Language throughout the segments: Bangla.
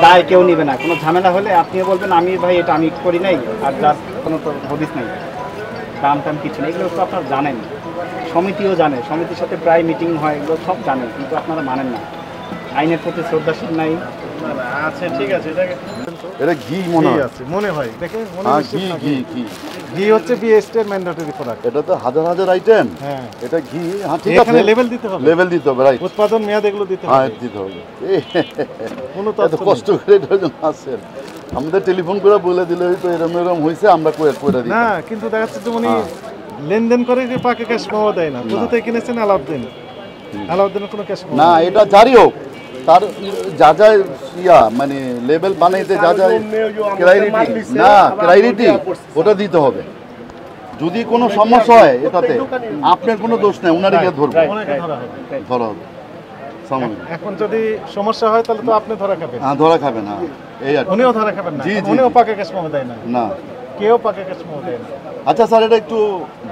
দায় কেউ নিবে না, কোনো ঝামেলা হলে আপনিও বলবেন আমি ভাই এটা আমি করি নাই, আর যার কোনো তো হদিস নেই, দাম টাম কিছু নেই, এগুলো তো আপনারা জানেন, সমিতিও জানে, সমিতির সাথে প্রায় মিটিং হয়, এগুলো সব জানেন, কিন্তু আপনারা মানেন না, আইনের প্রতি শ্রদ্ধাশীল নাই। আচ্ছা ঠিক আছে, এটা ঘি মনে হয়, মনে হয় দেখে ঘি হচ্ছে বিএসটির ম্যান্ডেটরি প্রোডাক্ট। এটা তো হাজার হাজার আইটেম। হ্যাঁ এটা ঘি, হ্যাঁ ঠিক আছে, এখানে লেভেল দিতে হবে, লেভেল দিতে হবে, রাইট, উৎপাদন মেয়াদ এগুলো দিতে হবে, হ্যাঁ দিতে হবে। কোনো এত কষ্ট করে এটার জন্য আসেন, আমাদের টেলিফোন করে বলে দিলে হয়তো এরকম এরকম হয়েছে, আমরা করে দিই না, কিন্তু দেখা যাচ্ছে যে উনি লেনদেন করে যে পাকে ক্যাশ পাওয়া দেয় না, কোথাতে কিনেছেন আলাউদ্দিনের কোনো ক্যাশ না, এটা জারি হোক, তার যা যা ইয়া মানে লেভেল বানাইতে যা যা ক্রাইটেরিটি, না ক্রাইটেরিটি ওটা দিতে হবে। যদি কোনো সমস্যা হয় এটাতে আপনার কোনো দোষ নেই, উনারকে ধরবো, ধরা হবে। এখন যদি সমস্যা হয় তাহলে তো আপনি ধরা খাবেন। হ্যাঁ ধরা খাবেন, হ্যাঁ এই আর উনিও ধরা খাবেন না, উনিও পাকে ক্যাশ পাওয়া দেয় না, না কেউ পাকে ক্যাশ পাওয়া দেয় না। আচ্ছা স্যার, এটা একটু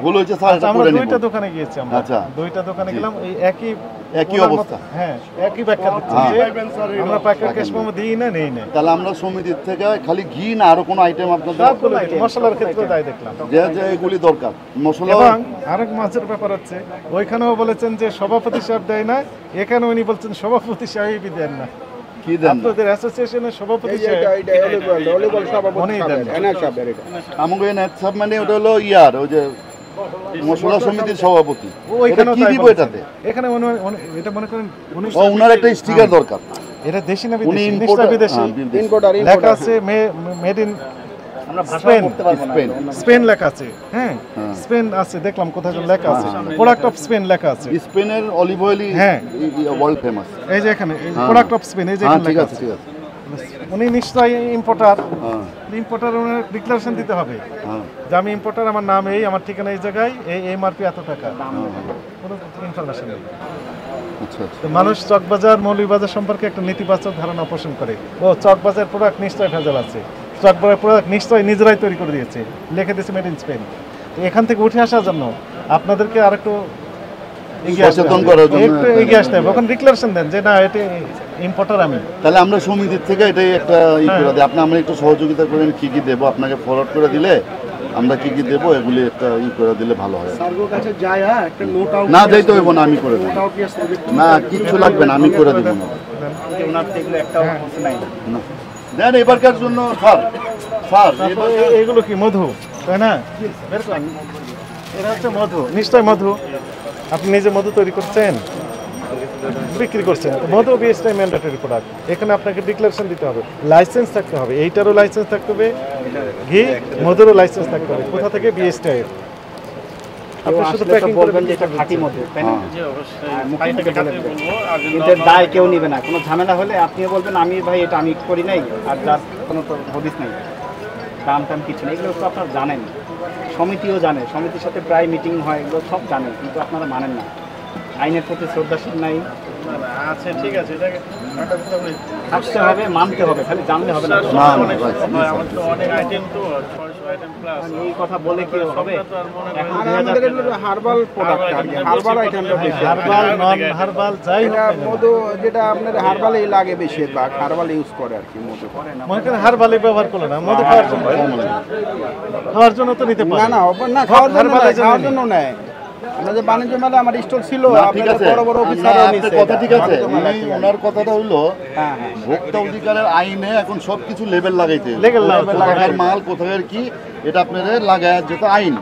ভুল হয়েছে স্যার, এটা আমরা করে নিব। দুইটা দোকানে গিয়েছি, আমরা আচ্ছা দুইটা দোকানে গেলাম, এই একই অবস্থা, হ্যাঁ একই ব্যাখ্যা দিচ্ছে যে আমরা পাকে ক্যাশ পাওয়া দিই না, নেই না। তাহলে আমরা সমিতির থেকে খালি ঘি না আরো কোনো আইটেম আপনাদের সবগুলো মশলার ক্ষেত্রে তাই দেখলাম, যে যে এগুলি দরকার মশলা। এবং আরেক মাছের ব্যাপার হচ্ছে, ওইখানেও বলেছেন যে সভাপতি সাহেব দেয় না, এখানে উনি বলছেন সভাপতি সাহেবই দেন না। কি দেন? আপনাদের অ্যাসোসিয়েশনের সভাপতি সাহেব আমাকে সব মানে ওটা হলো ইয়ার ওই যে মশলা সমিতির সভাপতি, ওইখানে কি দিব এটাতে? এখানে এটা মনে করেন ওনার একটা স্টিকার দরকার, এটা দেশি না উনি বিদেশি, লেখা আছে মেড ইন স্পেন লেখা আছে, হ্যাঁ স্পেন আছে, দেখলাম কোথায় লেখা আছে প্রোডাক্ট অফ স্পেন লেখা আছে, স্পেনের অলিভ অয়েল, হ্যাঁ ওয়ার্ল্ড ফেমাস, এই যে এখানে প্রোডাক্ট অফ স্পেন, এই যে এখানে লেখা আছে। ঠিক আছে, উনি নিশ্চয়ই ইম্পোর্টার, উনার ডিক্লারেশন দিতে হবে যে আমি ইম্পোর্টার, আমার নাম এই, আমার ঠিকানা এই জায়গায়, এই এমআরপি এত টাকা, কোনো ইনফরমেশন নেই। মানুষ চকবাজার মৌলভীবাজার সম্পর্কে একটা নেতিবাচক ধারণা পোষণ করে, ও চকবাজার প্রোডাক্ট নিশ্চয়ই ভেজাল আছে, চকবাজার প্রোডাক্ট নিশ্চয়ই নিজেরাই তৈরি করে দিয়েছে, লিখে দিয়েছে মেড ইন স্পেন। এখান থেকে উঠে আসার জন্য আপনাদেরকে আরেকটু এগিয়ে আসতে হবে, ওখানে ডিক্লারেশন দেন যে না এটা ইম্পোর্টার আমি। তাহলে আমরা সমিতির থেকে এটাই একটা করে দিই, আপনি আমরা একটু সহযোগিতা করেন, কি কি দেবো আপনাকে ফরওয়ার্ড করে দিলে আমরা কি কি দেবো এগুলি একটা করে দিলে ভালো হয়। না যাইতে হইব না, আমি করে দেবো, না কিচ্ছু লাগবে না, আমি করে দেবো না। দেন এবারকার জন্য স্যার, এগুলো কি মধু, তাই না? এটা হচ্ছে মধু, নিশ্চয় মধু, আপনি নিজে মধু তৈরি করছেন, বিক্রি করছেন, মধু বিএসটি ম্যান্ডেটরি প্রোডাক্ট, এখানে আপনাকে ডিক্লারেশন দিতে হবে, লাইসেন্স থাকতে হবে, এইটারও লাইসেন্স থাকতে হবে, ঘি মধুরও লাইসেন্স থাকতে হবে, কোথা থেকে বিএসটি এর। আপনি শুধু প্যাকিং করবেন যে এটা খাঁটি মধু, তাই না? কিন্তু দায় কেউ নিবে না, কোনো ঝামেলা হলে আপনিও বলবেন আমি ভাই এটা আমি করি নাই, আর যার কোনো তো হদিস নেই, দাম টাম কিছু নেই, এগুলো তো আপনারা জানেন, সমিতিও জানে, সমিতির সাথে প্রায় মিটিং হয়, এগুলো সব জানেন, কিন্তু আপনারা মানেন না, আইনের প্রতি শ্রদ্ধাশীল নাই। আচ্ছা ঠিক আছে, এটাকে থাকতে হবে, মানতে হবে, খালি জানলে হবে না। অনেক আইটেম তো এই কথা বলে কি হবে? এখন হার্বাল প্রোডাক্ট, হার্বাল আইটেমটা বেশি, হার্বাল নন হার্বাল যাই হোক, মধু যেটা আপনাদের হার্বালই লাগে বেশি, বা হার্বাল ইউজ করে আর কি, মধু করে না, মনে করেন হার্বালই ব্যবহার করে না, মধু খাওয়ার জন্য তো নিতে পারে না, না খাওয়ার জন্য নেয়। আপনাদের বাণিজ্য মেলা আমার স্টল ছিল, বড় বড় অফিসাররা নিছে, কথা ঠিক আছে, ওনার কথাটা হইলো ভোক্তা অধিকারের আইনে এখন সবকিছু লেবেল লাগাইতে, কোথাকার মাল কোথাকার কি এটা আপনাদের লাগায় যেটা আইন,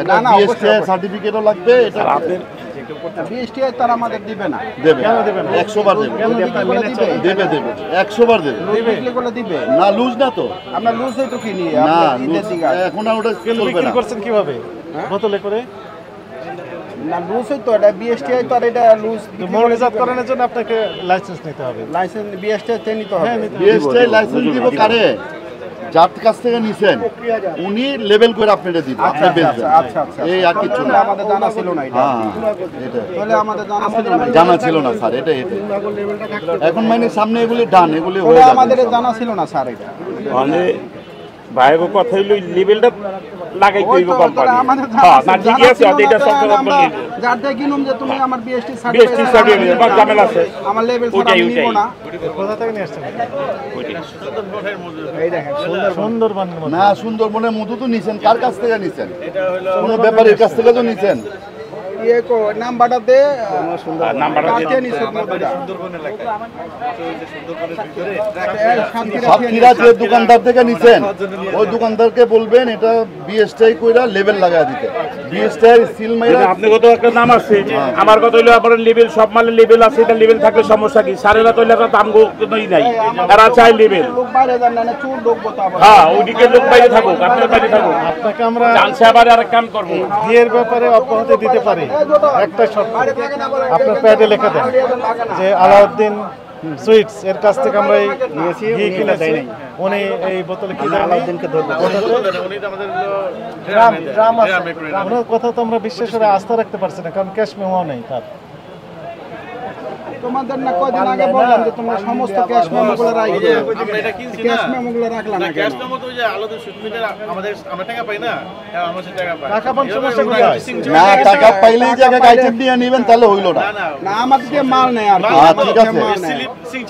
এটা বিএসটি সার্টিফিকেটও লাগবে, এটা আপনাদের বিএসটি তারা আমাদের দিবে না, দেবে 100 বার দেবে, দেবে 100 বার দেবে, দিবে না লুজ না তো, আমরা লুজ হয়তো কিনি না, এখন আর ওটা চলবে না। করছেন কিভাবে বোতলে করে? না লুজ হইতো, এটা বিএসটি তো, আর এটা লুজ মৌলজাতকরণের জন্য আপনাকে লাইসেন্স নিতে হবে, লাইসেন্স বিএসটি তে নিতে হবে, বিএসটি লাইসেন্স দিব কারে? যার কাছ থেকে নিছেন উনি লেভেল করে আপনাদের দিবেন, আপনি বেচবেন। আচ্ছা আচ্ছা, এই আর কিছু না, আমাদের জানা ছিল না এটা, এটা তাহলে আমাদের জানা ছিল না স্যার, এটা এখন মানে সামনে এগুলি ডান, এগুলি হয়ে যাবে, আমাদের জানা ছিল না স্যার, এটা মানে ভাইগো কথা হইলো লেভেলটা লাগাইতে হইব কোম্পানি হ্যাঁ না ঠিক আছে এটা সরকার বলে যার দেখি নম যে তুমি আমার বিএসটি বিএসটি সার্টিফিকেট বা ঝামেলা আছে আমার লেভেল ছাড়া আমি নিব না কোথা থেকে নিয়ে আসছেন? এই দেখেন সুন্দরবনের মধ্যে। না সুন্দরবনের মধু তো নিছেন, কার কাছ থেকে নিছেন? কোনো ব্যাপারীর কাছ থেকে তো নিছেন। ইয়ে কো নাম্বারটা দে নাম্বারটা কাকে নিছ মধুটা সাতক্ষীরা যে দোকানদার থেকে নিছেন ওই দোকানদারকে বলবেন এটা বিএসটাই কইরা লেভেল লাগায় দিতে, বিএসটাই সিল মাইরা। আপনি কত একটা নাম আছে আমার কথা হইলো আপনার লেভেল সব মালের লেভেল আছে, এটা লেভেল থাকলে সমস্যা কি? সারেরা তো এলাকা দাম কোনোই নাই, এরা চাই লেভেল। লোক বাইরে যান না চোর লোক বতাবো হ্যাঁ ওইদিকে লোক বাইরে থাকুক, আপনার বাইরে থাকুক, আপনাকে আমরা জানছে আবার আরেক কাম করবো। বিয়ের ব্যাপারে অব্যাহতি দিতে পারি। একটা শর্ত, আপনার প্যাডে লেখা দেন যে আলাউদ্দিন সুইটস এর কাছ থেকে আমরা এই ঘি কিনেছি। উনি এই বোতলে কি দেন? আলাউদ্দিনকে ধরবো ড্রাম আছে। ওনার কথা তো আমরা বিশ্বাস করে আস্থা রাখতে পারছি না, কারণ ক্যাশ মেমো নেই তার। তোমাদের না কয়দিন আগে বললাম যে তোমরা সমস্ত ক্যাশ মেমোগুলো রাখবে, আমরা এটা কিনছি না, ক্যাশ মেমোগুলো রাখলা না ক্যাশ কেন? মেমো তো ওই যে আলাদা সুতমিটার আমাদের আমরা টাকা পাই না, আমরা সে টাকা পাই টাকা পান সমস্যা কোথায়? না টাকা পাইলেই যে আইটেম নিয়ে নেবেন তাহলে হইল না। না না না আমাদের মাল নেই আর কি। ঠিক আছে। স্লিপ সিং